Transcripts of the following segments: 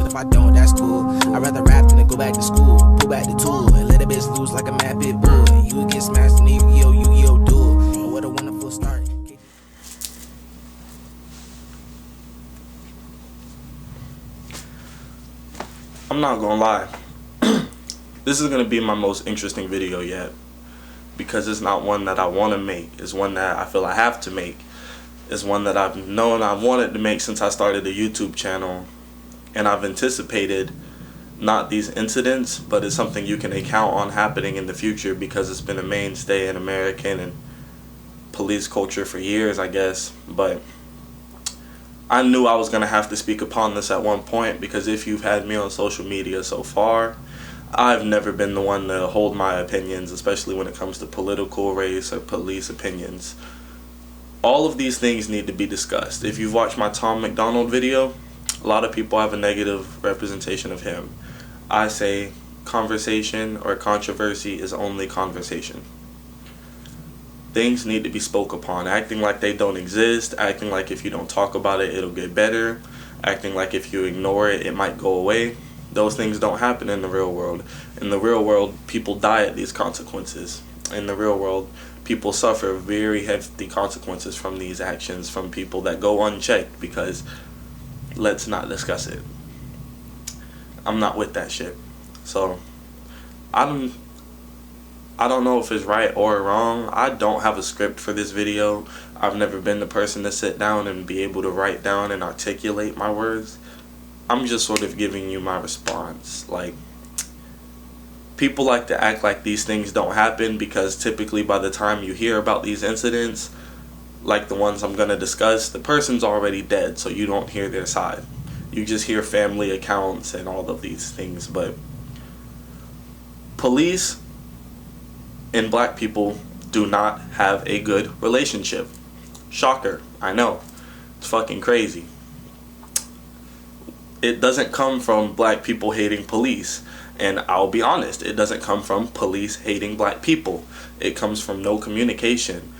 If I don't, that's cool. I'd rather rap than to go back to school. Pull back the tool and let a bitch loose like a mad pit bull. And you get smashed in the Yu-Gi-Oh duel. But what a wonderful start. I'm not gonna lie. This is gonna be my most interesting video yet. Because it's not one that I want to make. It's one that I feel I have to make. It's one that I've known I've wanted to make since I started a YouTube channel. And I've anticipated not these incidents, but it's something you can account on happening in the future because it's been a mainstay in American and police culture for years, I guess. But I knew I was going to have to speak upon this at one point, because if you've had me on social media so far, I've never been the one to hold my opinions, especially when it comes to political, race, or police opinions. All of these things need to be discussed. If you've watched my Tom McDonald video, a lot of people have a negative representation of him. I say conversation or controversy is only conversation. Things need to be spoke upon. Acting like they don't exist, acting like if you don't talk about it, it'll get better, acting like if you ignore it, it might go away. Those things don't happen in the real world. In the real world, people die at these consequences. In the real world, people suffer very hefty consequences from these actions from people that go unchecked, because let's not discuss it. I'm not with that shit. So I don't know if it's right or wrong. I don't have a script for this video. I've never been the person to sit down and be able to write down and articulate my words. I'm just sort of giving you my response. Like, people like to act like these things don't happen, because typically by the time you hear about these incidents, like the ones I'm going to discuss, the person's already dead, so you don't hear their side. You just hear family accounts and all of these things. But police and black people do not have a good relationship. Shocker, I know. It's fucking crazy. It doesn't come from black people hating police. And I'll be honest, it doesn't come from police hating black people. It comes from no communication.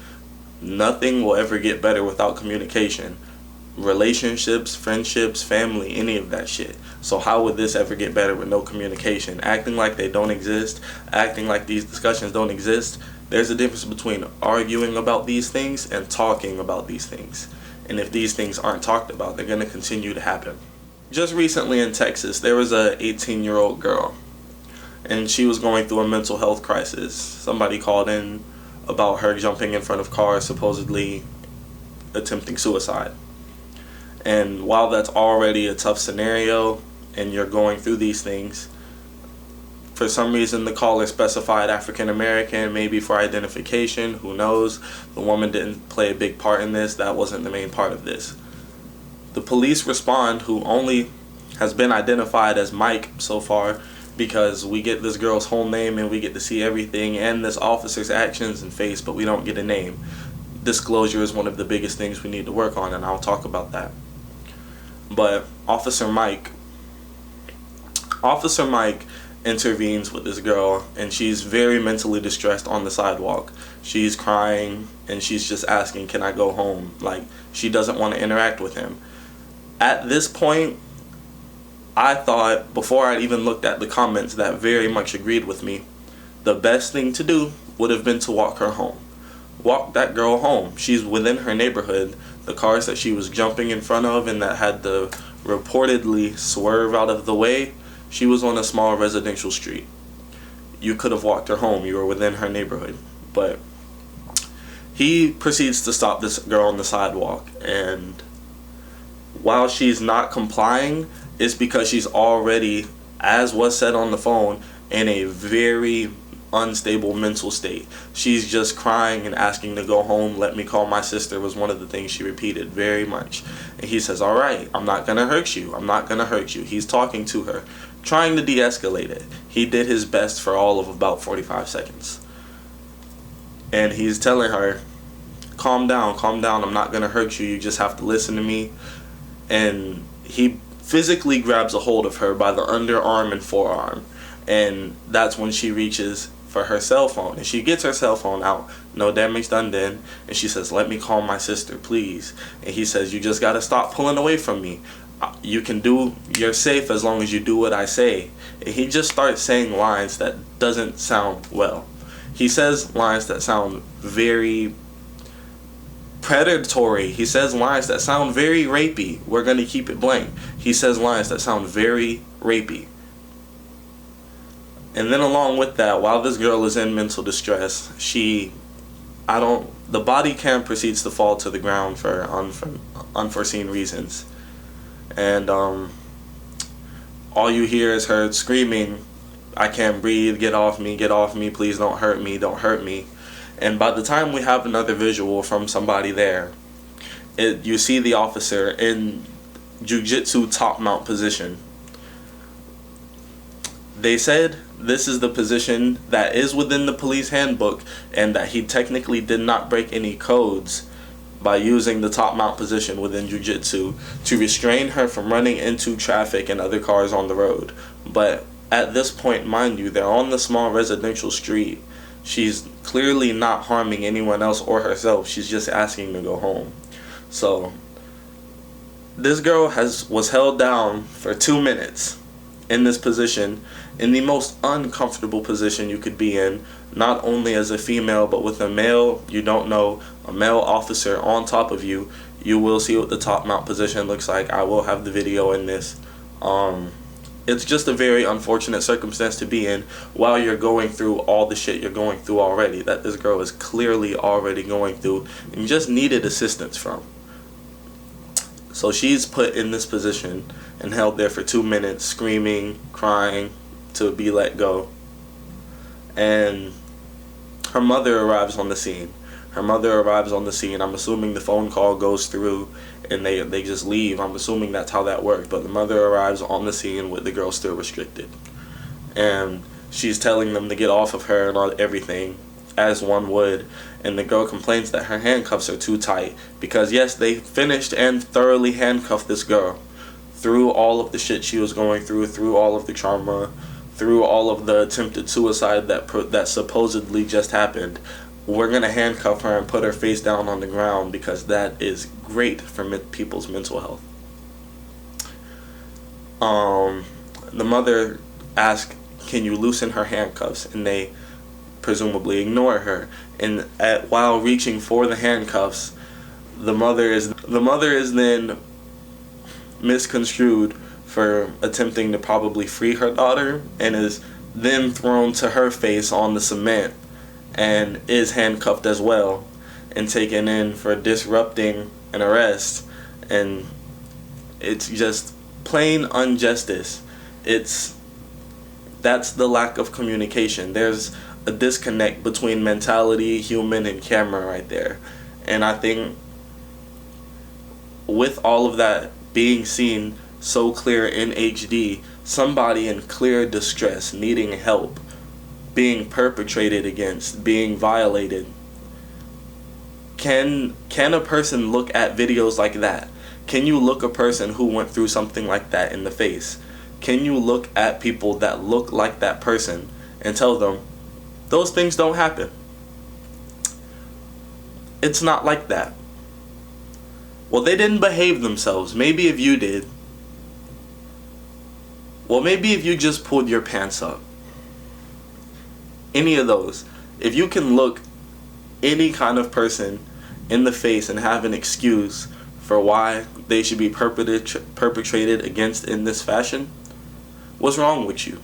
Nothing will ever get better without communication. Relationships, friendships, family, any of that shit. So how would this ever get better with no communication? Acting like they don't exist, acting like these discussions don't exist. There's a difference between arguing about these things and talking about these things. And if these things aren't talked about, they're going to continue to happen. Just recently in Texas, there was a 18-year-old girl, and she was going through a mental health crisis. Somebody called in about her jumping in front of cars, supposedly attempting suicide. And while that's already a tough scenario and you're going through these things, for some reason the caller specified African American, maybe for identification, who knows. The woman didn't play a big part in this. That wasn't the main part of this. The police respond, who only has been identified as Mike so far, because we get this girl's whole name and we get to see everything and this officer's actions and face, but we don't get a name. Disclosure is one of the biggest things we need to work on, and I'll talk about that. But Officer Mike intervenes with this girl, and she's very mentally distressed on the sidewalk. She's crying and she's just asking, can I go home? Like, she doesn't want to interact with him. At this point, I thought, before I even looked at the comments that very much agreed with me, the best thing to do would have been to walk her home. Walk that girl home. She's within her neighborhood. The cars that she was jumping in front of and that had to reportedly swerve out of the way, she was on a small residential street. You could have walked her home. You were within her neighborhood. But he proceeds to stop this girl on the sidewalk, and while she's not complying, it's because she's already, as was said on the phone, in a very unstable mental state. She's just crying and asking to go home. Let me call my sister was one of the things she repeated very much. And he says, all right, I'm not gonna hurt you. I'm not gonna hurt you. He's talking to her, trying to de-escalate it. He did his best for all of about 45 seconds. And he's telling her, calm down, I'm not gonna hurt you. You just have to listen to me. And he physically grabs a hold of her by the underarm and forearm. And that's when she reaches for her cell phone. And she gets her cell phone out. No damage done then. And she says, let me call my sister, please. And he says, you just got to stop pulling away from me. You're safe as long as you do what I say. And he just starts saying lines that doesn't sound well. He says lines that sound very predatory. He says lines that sound very rapey. We're going to keep it blank. He says lines that sound very rapey. And then along with that, while this girl is in mental distress, the body cam proceeds to fall to the ground for unforeseen reasons. And all you hear is her screaming, "I can't breathe, get off me, please don't hurt me." And by the time we have another visual from somebody there, you see the officer in jiu-jitsu top mount position. They said this is the position that is within the police handbook, and that he technically did not break any codes by using the top mount position within jiu-jitsu to restrain her from running into traffic and other cars on the road. But at this point, mind you, they're on the small residential street. She's clearly not harming anyone else or herself. She's just asking to go home. So this girl was held down for 2 minutes in this position, in the most uncomfortable position you could be in, not only as a female, but with a male you don't know, a male officer on top of you. You will see what the top mount position looks like. I will have the video in this. It's just a very unfortunate circumstance to be in while you're going through all the shit you're going through already, that this girl is clearly already going through and just needed assistance from. So she's put in this position and held there for 2 minutes, screaming, crying to be let go. And her mother arrives on the scene. I'm assuming the phone call goes through and they just leave. I'm assuming that's how that worked. But the mother arrives on the scene with the girl still restricted. And she's telling them to get off of her and all everything, as one would. And the girl complains that her handcuffs are too tight. Because yes, they finished and thoroughly handcuffed this girl through all of the shit she was going through all of the trauma, through all of the attempted suicide that supposedly just happened. We're going to handcuff her and put her face down on the ground because that is great for people's mental health. The mother asks, "Can you loosen her handcuffs?" And they presumably ignore her. And while reaching for the handcuffs, the mother is then misconstrued for attempting to probably free her daughter, and is then thrown to her face on the cement and is handcuffed as well and taken in for disrupting an arrest. And it's just plain injustice. That's the lack of communication. There's a disconnect between mentality, human, and camera right there. And I think with all of that being seen so clear in HD, somebody in clear distress, needing help, being perpetrated against, being violated, can a person look at videos like that? Can you look a person who went through something like that in the face? Can you look at people that look like that person and tell them, those things don't happen? It's not like that. Well, they didn't behave themselves. Maybe if you did. Well, maybe if you just pulled your pants up. Any of those. If you can look any kind of person in the face and have an excuse for why they should be perpetrated against in this fashion, what's wrong with you?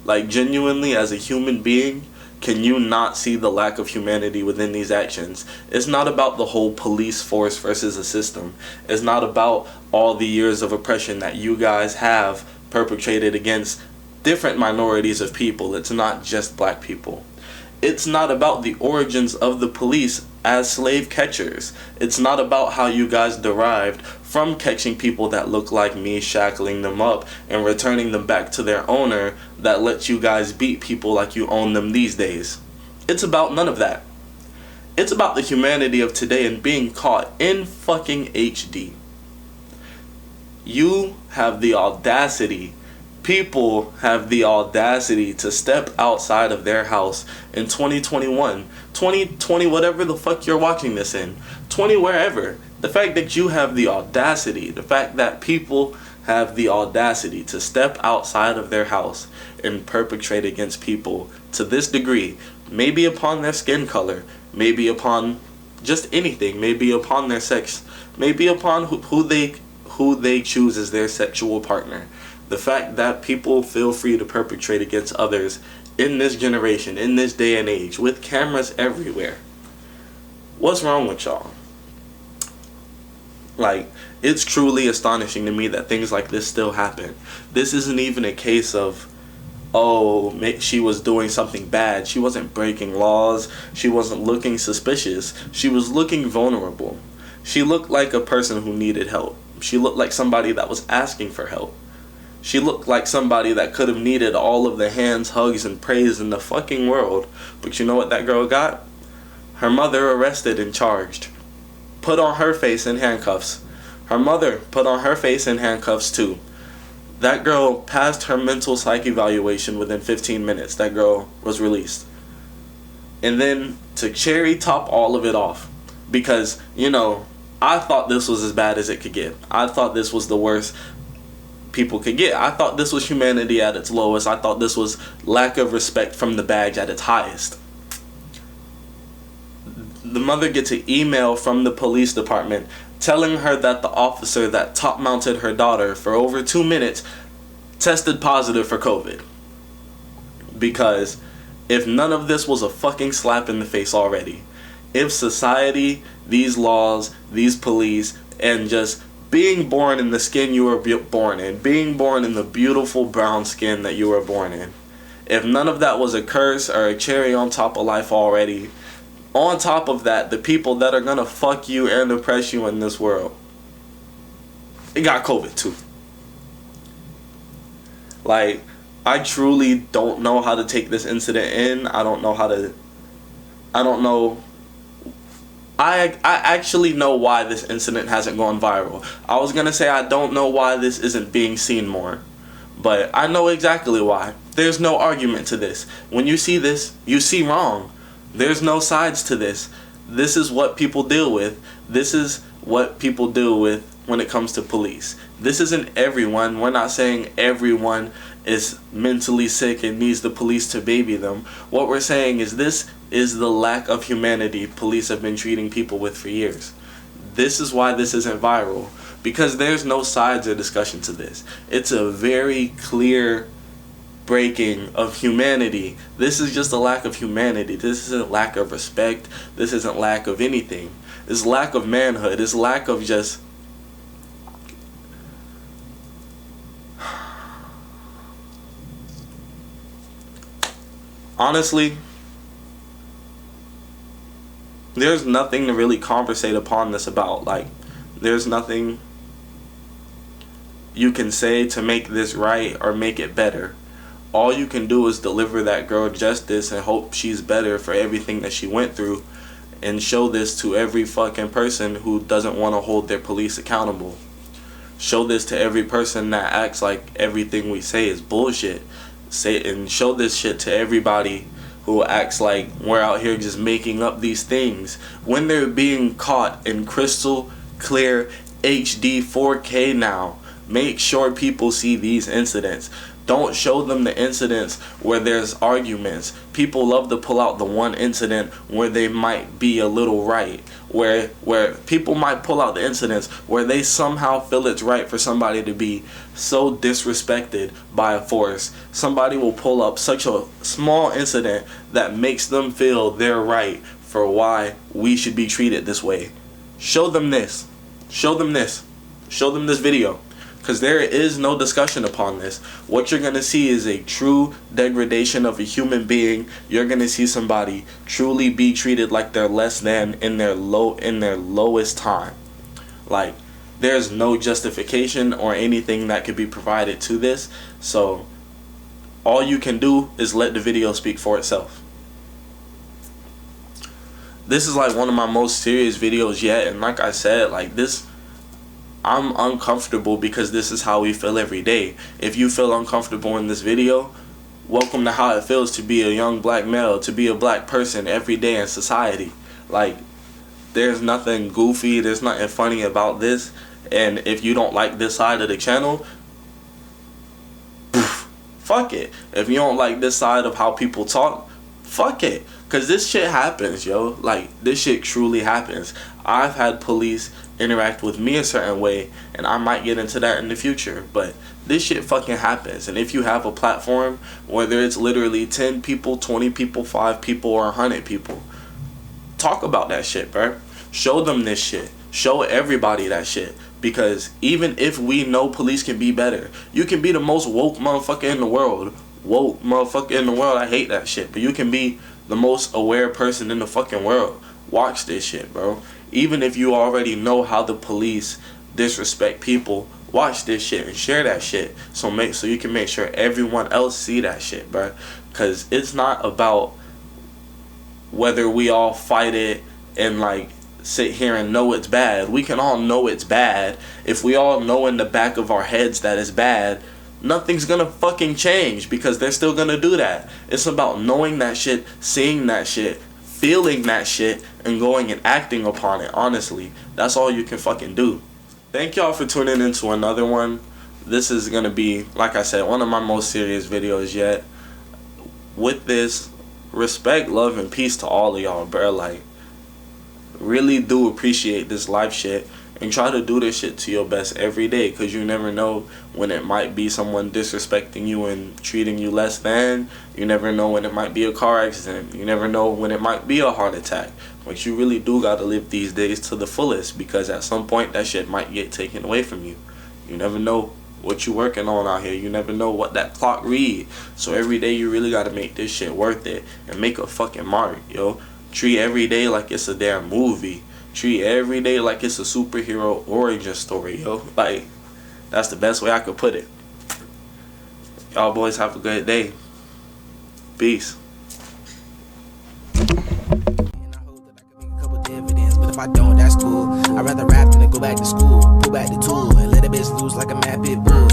Like, genuinely, as a human being, can you not see the lack of humanity within these actions? It's not about the whole police force versus a system. It's not about all the years of oppression that you guys have perpetrated against different minorities of people. It's not just black people. It's not about the origins of the police as slave catchers. It's not about how you guys derived from catching people that look like me, shackling them up, and returning them back to their owner that lets you guys beat people like you own them these days. It's about none of that. It's about the humanity of today and being caught in fucking HD. You have the audacity, people have the audacity to step outside of their house in 2021, 2020, whatever the fuck you're watching this in, 20 wherever. The fact that you have the audacity, the fact that people have the audacity to step outside of their house and perpetrate against people to this degree, maybe upon their skin color, maybe upon just anything, maybe upon their sex, maybe upon who they choose as their sexual partner. The fact that people feel free to perpetrate against others in this generation, in this day and age, with cameras everywhere. What's wrong with y'all? Like, it's truly astonishing to me that things like this still happen. This isn't even a case of, oh, she was doing something bad. She wasn't breaking laws. She wasn't looking suspicious. She was looking vulnerable. She looked like a person who needed help. She looked like somebody that was asking for help. She looked like somebody that could have needed all of the hands, hugs, and praise in the fucking world. But you know what that girl got? Her mother arrested and charged. Put on her face in handcuffs. Her mother put on her face in handcuffs too. That girl passed her mental psych evaluation within 15 minutes. That girl was released. And then to cherry top all of it off, because, you know, I thought this was as bad as it could get. I thought this was the worst people could get. I thought this was humanity at its lowest. I thought this was lack of respect from the badge at its highest. The mother gets an email from the police department telling her that the officer that top-mounted her daughter for over 2 minutes tested positive for COVID. Because if none of this was a fucking slap in the face already, if society, these laws, these police, and just being born in the skin you were born in, being born in the beautiful brown skin that you were born in, if none of that was a curse or a cherry on top of life already, on top of that, the people that are gonna fuck you and oppress you in this world, it got COVID too. Like, I truly don't know how to take this incident in. I don't know. I actually know why this incident hasn't gone viral. I was gonna say I don't know why this isn't being seen more, but I know exactly why. There's no argument to this. When you see this, you see wrong. There's no sides to this. This is what people deal with. This is what people deal with when it comes to police. This isn't everyone. We're not saying everyone is mentally sick and needs the police to baby them. What we're saying is this is the lack of humanity police have been treating people with for years. This is why this isn't viral. Because there's no sides or discussion to this. It's a very clear breaking of humanity. This is just a lack of humanity. This isn't lack of respect. This isn't lack of anything. It's lack of manhood. It's lack of just honestly, there's nothing to really conversate upon this about. Like, there's nothing you can say to make this right or make it better. All you can do is deliver that girl justice and hope she's better for everything that she went through, and show this to every fucking person who doesn't want to hold their police accountable. Show this to every person that acts like everything we say is bullshit. And show this shit to everybody who acts like we're out here just making up these things when they're being caught in crystal clear HD 4K now. Make sure people see these incidents. Don't show them the incidents where there's arguments. People love to pull out the one incident where they might be a little right. Where people might pull out the incidents where they somehow feel it's right for somebody to be so disrespected by a force. Somebody will pull up such a small incident that makes them feel they're right for why we should be treated this way. Show them this. Show them this. Show them this video. Because there is no discussion upon this. What you're going to see is a true degradation of a human being. You're going to see somebody truly be treated like they're less than in their lowest time. Like, there's no justification or anything that could be provided to this. So all you can do is let the video speak for itself. This is like one of my most serious videos yet, and like I said, like this, I'm uncomfortable because this is how we feel every day. If you feel uncomfortable in this video, welcome to how it feels to be a young black male, to be a black person every day in society. Like, There's nothing goofy, there's nothing funny about this. And if you don't like this side of the channel, fuck it. If you don't like this side of how people talk, fuck it. Cause this shit happens, yo. Like, this shit truly happens. I've had police interact with me a certain way, and I might get into that in the future, but this shit fucking happens. And if you have a platform, whether it's literally 10 people, 20 people, 5 people, or 100 people, talk about that shit, bro. Show them this shit. Show everybody that shit. Because even if we know police can be better, you can be the most woke motherfucker in the world. Woke motherfucker in the world, I hate that shit. But you can be the most aware person in the fucking world. Watch this shit, bro. Even if you already know how the police disrespect people, watch this shit and share that shit. So you can make sure everyone else see that shit, bro. Cause it's not about whether we all fight it and like sit here and know it's bad. We can all know it's bad. If we all know in the back of our heads that it's bad, nothing's gonna fucking change, because they're still gonna do that. It's about knowing that shit, seeing that shit, feeling that shit, and going and acting upon it. Honestly, that's all you can fucking do. Thank y'all for tuning into another one. This is gonna be, like I said, one of my most serious videos yet. With this, respect, love, and peace to all of y'all, bro. Like, really do appreciate this life shit, and try to do this shit to your best every day, because you never know when it might be someone disrespecting you and treating you less than. You never know when it might be a car accident. You never know when it might be a heart attack. But you really do gotta live these days to the fullest, because at some point that shit might get taken away from you. You never know what you working on out here. You never know what that clock read. So every day you really gotta make this shit worth it and make a fucking mark, yo. Treat every day like it's a damn movie. Treat every day like it's a superhero origin story, yo. Like, that's the best way I could put it. Y'all boys have a good day. Peace. But if I don't, that's cool. I'd rather rap than to go back to school. Pull back the tool and let a bitch loose like a mad pit bull.